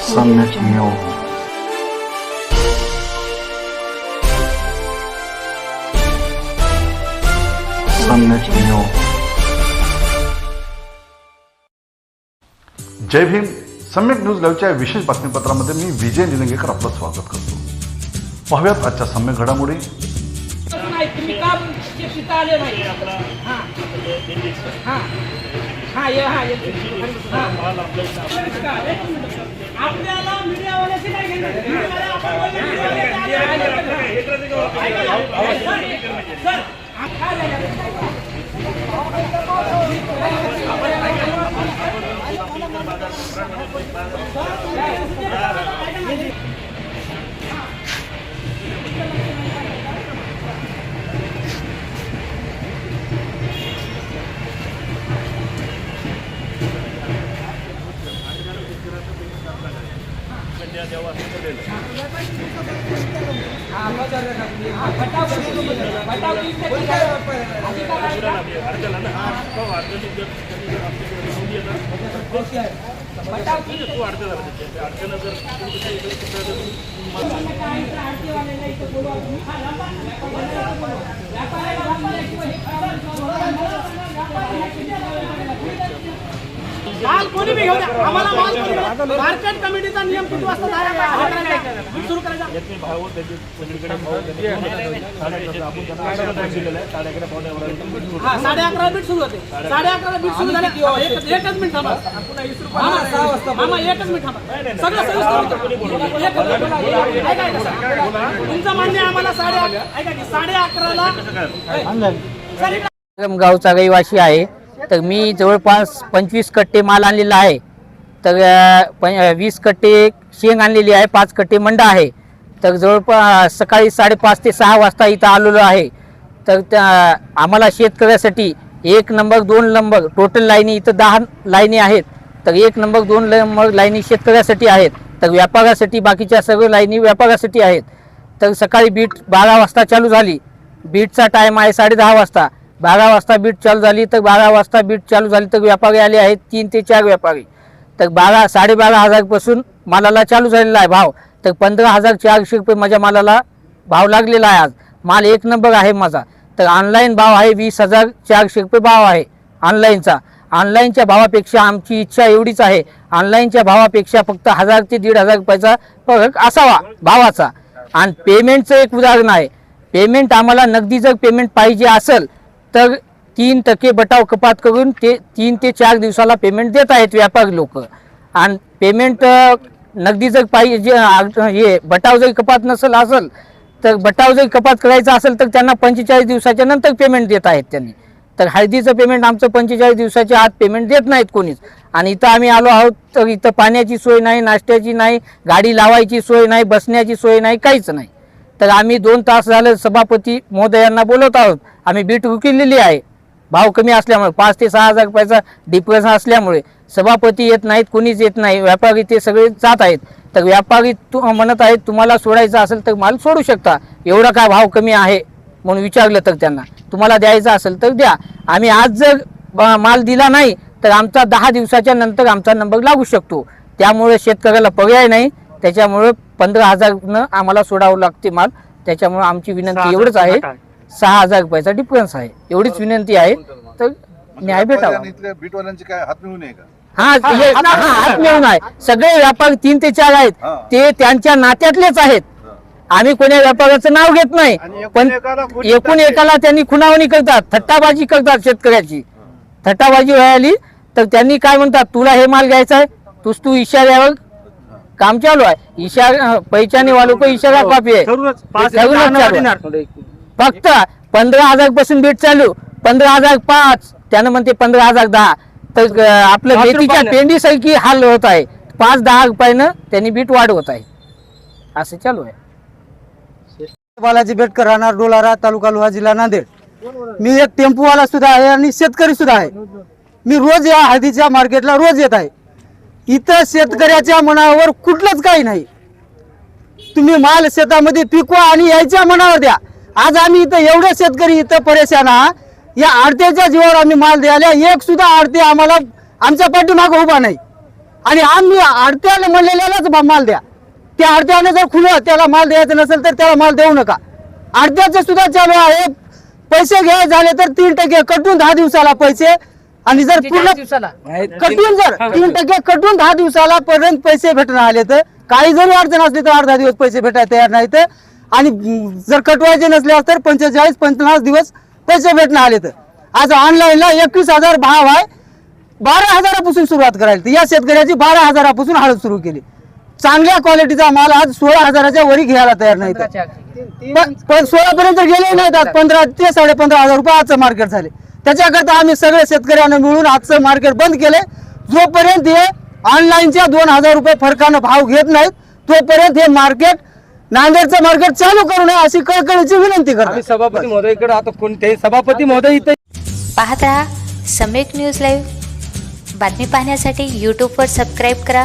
सम्यक न्यूज सम्यक न्यूज। जय भीम। सम्यक न्यूज लाईव्हच्या विशेष बातमीपत्रामध्ये मी विजय निलंगेकर आपलं स्वागत करतो। पाहूयात आजच्या सम्यक घडामोडी। माल कोणी भी घेऊ द्या, आम्हाला माल कोणी भी. मार्केट कमिटीचा नियम किती वाजता सुरू करायचा? हा 11:30 बीट सुरू होते. 11:30 बीट सुरू झाले. एकच मिनिट थांबा. मामा एकच मिनिट थांबा. सगळं तुमचं मान्य आम्हाला 11:30 गावचा रहिवासी आहे। तर मी जवळपास 25 कट्टे माल आणलेला आहे। तर 20 कट्टे शेंग आणलेली आहे, 5 कट्टे मंडा आहे। तर जवळपास सकाळी 5:30 ते 6 वाजता इथं आलेलो आहे। तर आम्हाला शेतकऱ्यासाठी 1 नंबर 2 नंबर टोटल लाईनी इथं 10 लाईनी आहेत। तर 1 नंबर 2 नंबर लाईनी शेतकऱ्यासाठी आहेत। तर व्यापारासाठी बाकीच्या सर्व लाईनी व्यापारासाठी आहेत। तर सकाळी बीट 12 वाजता चालू झाली। बीटचा टाईम आहे 10:30 वाजता। 12 वाजता बीट चालू झाली। तर 12 वाजता बीट चालू झाली तर व्यापारी आले आहेत 3 ते 4 व्यापारी। तर 12,500 पासून मालाला चालू झालेला आहे भाव। तर 15,400 रुपये माझ्या मालाला भाव लागलेला आहे। आज माल 1 नंबर आहे माझा। तर ऑनलाईन भाव आहे 20,400 रुपये भाव आहे ऑनलाईनचा। ऑनलाईनच्या भावापेक्षा आमची इच्छा एवढीच आहे, ऑनलाईनच्या भावापेक्षा फक्त 1,000 ते 1,500 रुपयाचा फरक असावा भावाचा। आणि पेमेंटचं एक उदाहरण आहे, पेमेंट आम्हाला नगदी जर पेमेंट पाहिजे असेल तर 3% बटाव कपात करून ते 3 ते 4 दिवसाला पेमेंट देत आहेत व्यापारी लोक। आणि पेमेंट नगदी जर पाहिजे हे बटाव जर कपात नसेल असेल तर बटाव जर कपात करायचा असेल तर त्यांना 45 दिवसाच्या नंतर पेमेंट देत आहेत त्यांनी। तर हळदीचं पेमेंट आमचं 45 दिवसाच्या आत पेमेंट देत नाहीत कोणीच। आणि इथं आम्ही आलो आहोत तर इथं पाण्याची सोय नाही, नाश्त्याची नाही, गाडी लावायची सोय नाही, बसण्याची सोय नाही, काहीच नाही। तर आम्ही 2 तास झाले सभापती महोदयांना बोलत आहोत। आम्ही बीट विकलेली आहे भाव कमी असल्यामुळे, 5 ते 6,000 रुपयाचा डिफरन्स असल्यामुळे सभापती येत नाहीत, कोणीच येत नाही, व्यापारी ते सगळे जात आहेत। तर व्यापारी म्हणत आहेत तुम्हाला सोडायचं असेल तर माल सोडू शकता, एवढा काय भाव कमी आहे म्हणून विचारलं तर त्यांना तुम्हाला द्यायचा असेल तर द्या। आम्ही आज जर माल दिला नाही तर आमचा 10 दिवसाच्या नंतर आमचा नंबर लागू शकतो। त्यामुळे शेतकऱ्याला पर्याय नाही, त्याच्यामुळे 15,000 आम्हाला सोडावं लागते माल। त्याच्यामुळे आमची विनंती एवढंच आहे, 6,000 रुपयाचा डिफरन्स आहे, एवढीच विनंती आहे। तर न्याय भेटावा। बीटवाल्यांची काय हात मिळून आहे का? हात मिळून आहे। सगळे व्यापारी 3 ते 4 आहेत, ते त्यांच्या नात्यातलेच आहेत। आम्ही कोण्या व्यापाराचं नाव घेत नाही, पण एकूण एकाला त्यांनी खुणावणी करतात, थट्टाबाजी करतात शेतकऱ्याची। थट्टाबाजी व्हायली तर त्यांनी काय म्हणतात, तुला हे माल घ्यायचा आहे, तू इशाऱ्यावर काम चालू आहे। इशारा पहचाने वालों को इशारा काफी है। फक्त 15,000 पासून बीट चालू, 15,005 त्यानं म्हणते 15,010। तर आपलं मेथीच्या पेंडीसारखी हाल होत आहे, 5-10 रुपयानं त्यांनी बीट वाढवत आहे, असं चालू आहे। बालाजी बेटकर, राहणार डोलारा, तालुका लोहा, जिल्हा नांदेड। मी एक टेम्पोवाला सुद्धा आहे आणि शेतकरी सुद्धा आहे। मी रोज या हळदीच्या मार्केटला रोज येत आहे। इथं शेतकऱ्याच्या मनावर कुठलंच काही नाही। तुम्ही माल शेतामध्ये पिकवा आणि यायच्या मनावर द्या। आज आम्ही इथं एवढे शेतकरी इथं परेशान आहात, या आडत्याच्या जीवावर आम्ही माल द्यायला एक सुद्धा आडते आम्हाला आमच्या पाठीमागे उभा नाही। आणि आम्ही आडत्याला म्हणलेल्यालाच माल द्या. त्या आडत्याने जर खुलं त्याला माल द्यायचा नसेल तर त्याला माल देऊ नका. आडत्याचं सुद्धा चालू आहे. पैसे घ्यायचे झाले तर 3% कटून 10 दिवसाला पैसे, आणि जर पूर्ण कटून जर 3% कटून 10 दिवसाला पर्यंत पैसे भेटणार आले तर काही जरी अडचण असली तर 8-10 दिवस पैसे भेटायला तयार नाही तर, आणि जर कटवायचे नसल्यास तर 45-50 दिवस पैसे भेटणार आले तर. आज ऑनलाईनला 21,000 भाव आहे. 12,000पासून सुरुवात करायला, या शेतकऱ्याची 12,000पासून हळद सुरू केली. चांगल्या क्वालिटीचा माल आज 16,000च्या वरी घ्यायला तयार नाही. पण 16 पर्यंत गेले नाहीत. आज 15 ते 15,500 रुपये आजचं मार्केट झाले. त्याच्याकरता आम्ही सगळे शेतकऱ्यांना मिळून आजचं मार्केट बंद केले. जोपर्यंत हे ऑनलाईनच्या 2,000 रुपये फरकानं भाव घेत नाहीत तोपर्यंत हे मार्केट, नांदेडचं मार्केट चालू करू नये अशी कळकळीची विनंती करतो. सभापती महोदयकडे आता कोणत्याही सभापती महोदय इथे पाहत रहा सम्यक न्यूज लाईव्ह. बातमी पाहण्यासाठी यूट्यूबवर सबस्क्राईब करा.